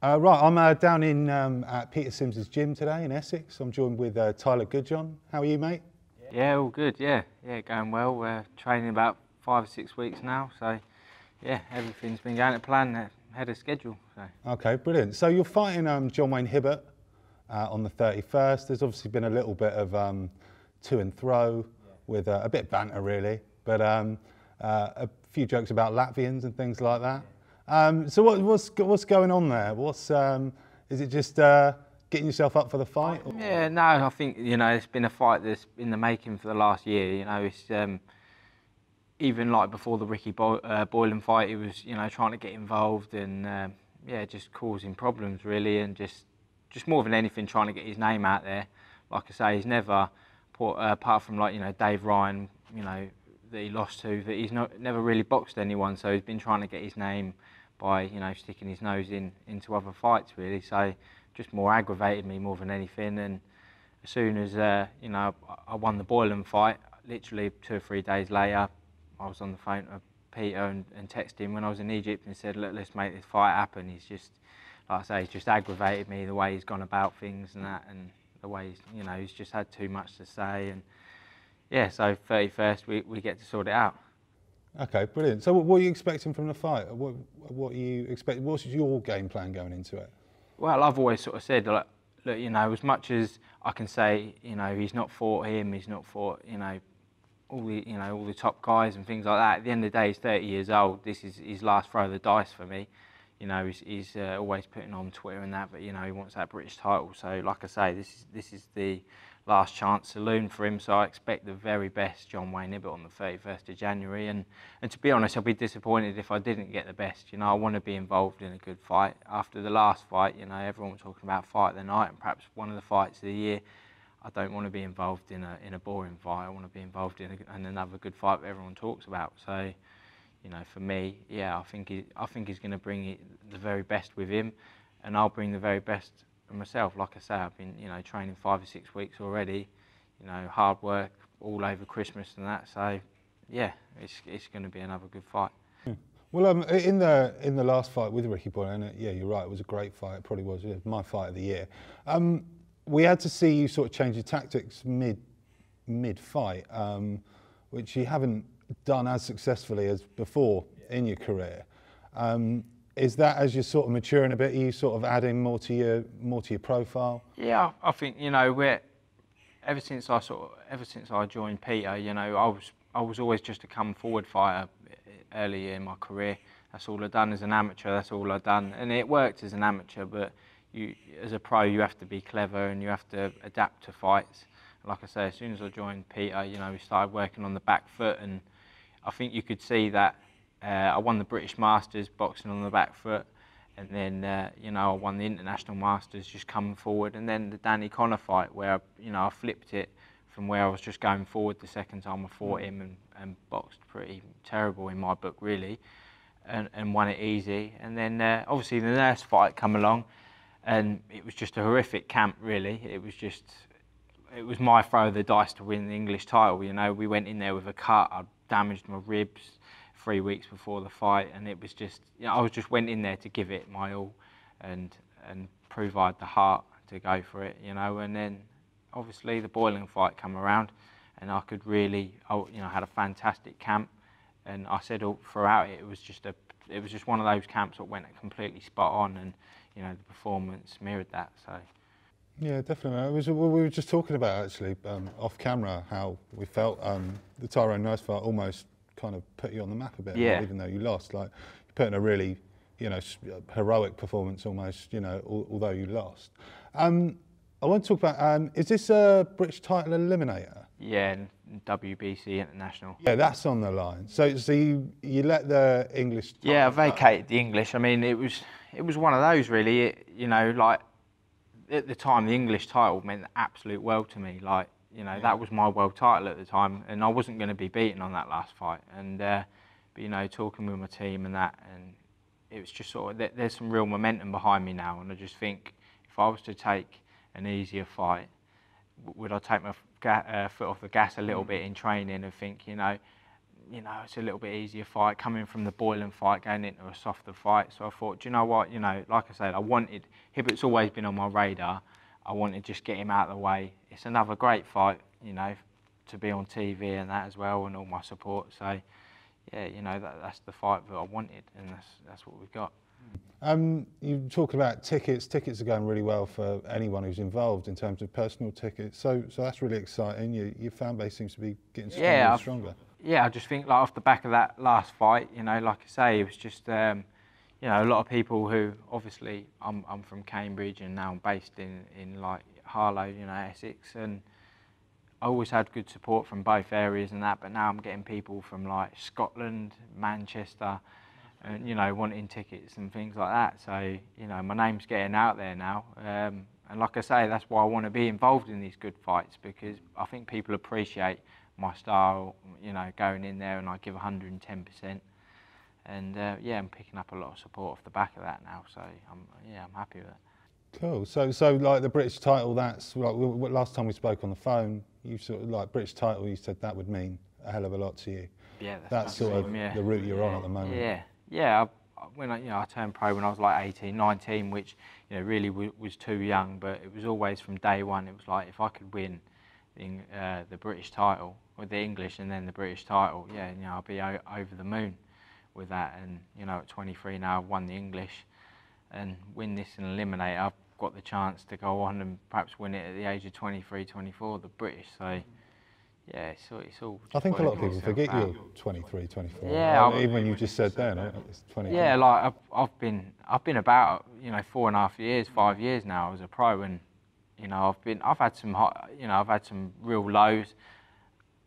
Right, I'm down in at Peter Sims's gym today in Essex. I'm joined with Tyler Goodjohn. How are you, mate? Yeah, all good. Yeah, going well. We're training about 5 or 6 weeks now, so yeah, everything's been going to plan, ahead of schedule. So. Okay, brilliant. So you're fighting John Wayne Hibbert on the 31st. There's obviously been a little bit of to and fro with a bit of banter, really, but a few jokes about Latvians and things like that. So what's going on there? Is it just getting yourself up for the fight? Or? Yeah, no, I think it's been a fight that's in the making for the last year. It's even like before the Ricky Boylan fight, he was trying to get involved and yeah, just causing problems really, and just more than anything trying to get his name out there. Like I say, he's never put, apart from like Dave Ryan, that he lost to, that he's never really boxed anyone. So he's been trying to get his name by sticking his nose into other fights really. So just more aggravated me more than anything. And as soon as I won the Boylan fight, literally 2 or 3 days later, I was on the phone to Peter and texted him when I was in Egypt and said, look, let's make this fight happen. He's just, like I say, he's just aggravated me the way he's gone about things and that, and the way he's just had too much to say. And yeah, so 31st we get to sort it out. Okay, brilliant. So what are you expecting from the fight? What are you expecting? What's your game plan going into it? Well, I've always sort of said, look, as much as I can say, he's not fought him, he's not fought, all the top guys and things like that. At the end of the day, he's 30 years old. This is his last throw of the dice for me. He's always putting on Twitter and that, but he wants that British title. So, like I say, this is the last chance saloon for him. So I expect the very best John Wayne Hibbert on the 31st of January. And to be honest, I'll be disappointed if I didn't get the best. I want to be involved in a good fight. After the last fight, everyone was talking about fight of the night and perhaps one of the fights of the year. I don't want to be involved in a boring fight. I want to be involved in another good fight that everyone talks about. So, for me, yeah, I think he's going to bring the very best with him, and I'll bring the very best of myself. Like I say, I've been training 5 or 6 weeks already. Hard work all over Christmas and that. So, yeah, it's going to be another good fight. Well, in the last fight with Ricky Boylan, yeah, you're right. It was a great fight. It probably was my fight of the year. We had to see you sort of change your tactics mid-fight, which you haven't done as successfully as before in your career. Is that as you're sort of maturing a bit, are you sort of adding more to your profile? Yeah, I think ever since I joined Peter, I was always just a come forward fighter early in my career. That's all I've done as an amateur. That's all I've done, and it worked as an amateur, but as a pro, you have to be clever and you have to adapt to fights. Like I say, as soon as I joined Peter, we started working on the back foot, and I think you could see that I won the British Masters boxing on the back foot, and then I won the International Masters just coming forward, and then the Danny Connor fight where I flipped it from where I was just going forward the second time I fought him and boxed pretty terrible in my book really, and won it easy. And then obviously the Nurse fight come along, and it was just a horrific camp really. It was my throw of the dice to win the English title. We went in there with a cut. I damaged my ribs 3 weeks before the fight, and it was just I just went in there to give it my all and prove I had the heart to go for it. And then obviously the Boylan fight come around, and I could really had a fantastic camp, and I said all throughout it was just one of those camps that went completely spot on, and the performance mirrored that. So. Yeah, definitely. We were just talking about actually off camera how we felt the Tyrone Nurse fight almost kind of put you on the map a bit, yeah. Even though you lost. Like you put in a really heroic performance almost, although you lost. I want to talk about is this a British title eliminator? Yeah, WBC International. Yeah, that's on the line. So you let the English. Yeah, I vacated the English. I mean, it was one of those really. Like at the time, the English title meant the absolute world to me. Like that was my world title at the time, and I wasn't going to be beaten on that last fight. And but talking with my team and that, and it was just sort of there's some real momentum behind me now, and I just think if I was to take an easier fight, would I take my foot off the gas a little bit in training and think, you know, it's a little bit easier fight coming from the boiling fight, going into a softer fight. So I thought, do you know what, you know, like I said, Hibbert's always been on my radar. I wanted to just get him out of the way. It's another great fight, you know, to be on TV and that as well, and all my support. So, yeah, you know, that's the fight that I wanted, and that's what we've got. You talk about tickets. Tickets are going really well for anyone who's involved in terms of personal tickets. So that's really exciting. Your fan base seems to be getting stronger and stronger. Yeah, I just think like off the back of that last fight, you know, like I say, it was just, you know, a lot of people who obviously I'm from Cambridge and now I'm based in like Harlow, you know, Essex, and I always had good support from both areas and that. But now I'm getting people from like Scotland, Manchester, and you know, wanting tickets and things like that. So you know, my name's getting out there now, and like I say, that's why I want to be involved in these good fights, because I think people appreciate my style. You know, going in there and I give 110%, and yeah, I'm picking up a lot of support off the back of that now. So I'm happy with it. Cool. So like the British title, that's like last time we spoke on the phone. You sort of like British title. You said that would mean a hell of a lot to you. Yeah, that's sort of the route you're on at the moment. Yeah. I turned pro when I was like 18, 19, which you know really was too young. But it was always from day one. It was like if I could win the British title or the English and then the British title, yeah, you know, I'll be over the moon with that. And you know, at 23 now, I've won the English and win this and eliminate. I've got the chance to go on and perhaps win it at the age of 23, 24, the British. So yeah, it's all. I think a lot of people forget you're 23, 24. Yeah, even when you just said then, it's 23. Yeah, like I've been about 4.5 years, 5 years now as a pro, and you know I've had some real lows,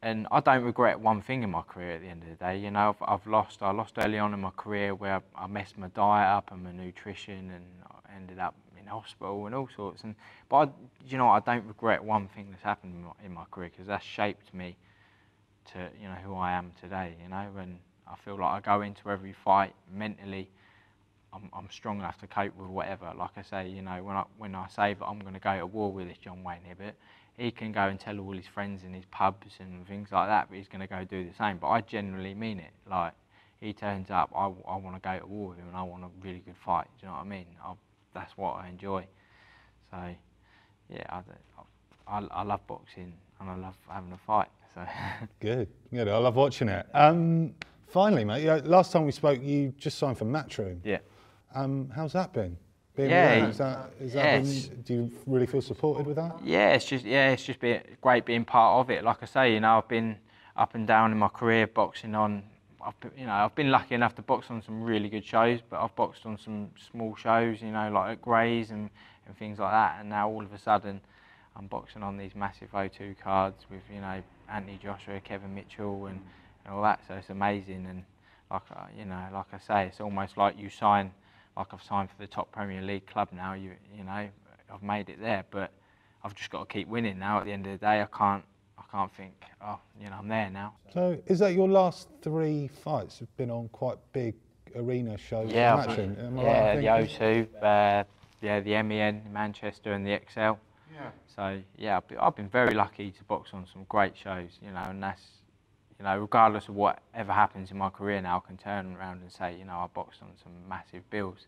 and I don't regret one thing in my career at the end of the day. You know, I lost early on in my career where I messed my diet up and my nutrition, and I ended up in hospital and all sorts. But you know, I don't regret one thing that's happened in my career, because that's shaped me to who I am today. You know, and I feel like I go into every fight mentally. I'm strong enough to cope with whatever. Like I say, you know, when I say that I'm going to go to war with this John Wayne Hibbert, he can go and tell all his friends in his pubs and things like that, but he's going to go do the same. But I genuinely mean it. Like, he turns up, I want to go to war with him, and I want a really good fight. Do you know what I mean? That's what I enjoy. So, yeah, I love boxing and I love having a fight. So Good. I love watching it. Finally, mate, last time we spoke, you just signed for Matchroom. Yeah. How's that been? Do you really feel supported with that? Yeah, it's just been great being part of it. Like I say, you know, I've been up and down in my career boxing on. I've been lucky enough to box on some really good shows, but I've boxed on some small shows, you know, like at Gray's and things like that. And now all of a sudden, I'm boxing on these massive O2 cards with, you know, Anthony Joshua, Kevin Mitchell, and all that. So it's amazing. And like I say, it's almost like you sign. Like I've signed for the top Premier League club now. You know, I've made it there, but I've just got to keep winning now. At the end of the day, I can't think, oh, you know, I'm there now. So is that your last 3 fights have been on quite big arena shows? Yeah, the O2, the MEN in Manchester and the XL. Yeah. So yeah, I've been very lucky to box on some great shows, you know, and that's, you know, regardless of whatever happens in my career now, I can turn around and say, you know, I boxed on some massive bills.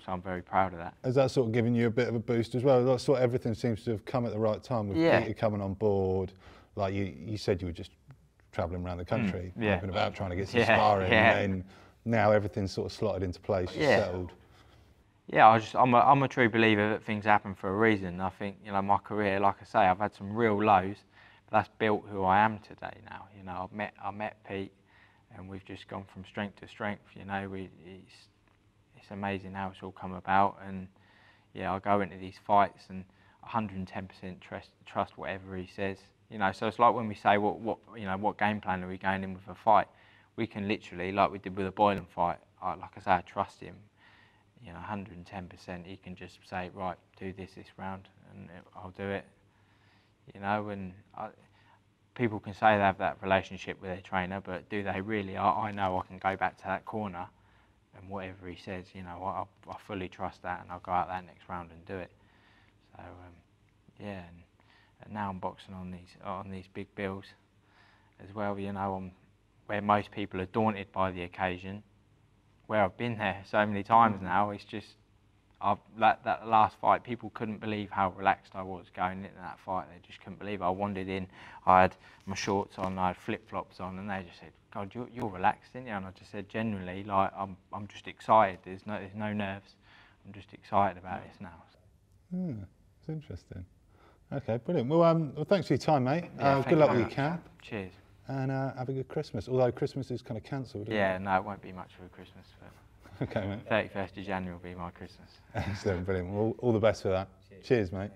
So I'm very proud of that. Has that sort of given you a bit of a boost as well? Like, sort of everything seems to have come at the right time with Peter coming on board. Like you said, you were just travelling around the country, moving about trying to get some sparring, and then now everything's sort of slotted into place, settled. Yeah, I'm a true believer that things happen for a reason. I think, you know, my career, like I say, I've had some real lows, but that's built who I am today now. You know, I met Pete, and we've just gone from strength to strength. You know, it's amazing how it's all come about. And yeah, I go into these fights and 110% trust whatever he says. You know, so it's like when we say what game plan are we going in with a fight, we can literally, like we did with a boiling fight. Like I say, I trust him. You know, 110%. He can just say, right, do this round, and I'll do it. You know, and people can say they have that relationship with their trainer, but do they really? I know I can go back to that corner, and whatever he says, you know, I fully trust that, and I'll go out that next round and do it. So yeah, and now I'm boxing on these big bills as well. You know, I'm where most people are daunted by the occasion, where I've been there so many times now, it's just, that last fight, people couldn't believe how relaxed I was going into that fight. They just couldn't believe it. I wandered in, I had my shorts on, I had flip-flops on, and they just said, God, you're relaxed, didn't you? And I just said, genuinely, like, I'm just excited. There's no nerves. I'm just excited about this now. It's interesting. Okay, brilliant. Well, thanks for your time, mate. Yeah, good luck with your camp. Cheers. And have a good Christmas. Although Christmas is kind of cancelled. Yeah, no, it won't be much for Christmas. But okay, mate. 31st of January will be my Christmas. Excellent, brilliant. Well, all the best for that. Cheers, mate.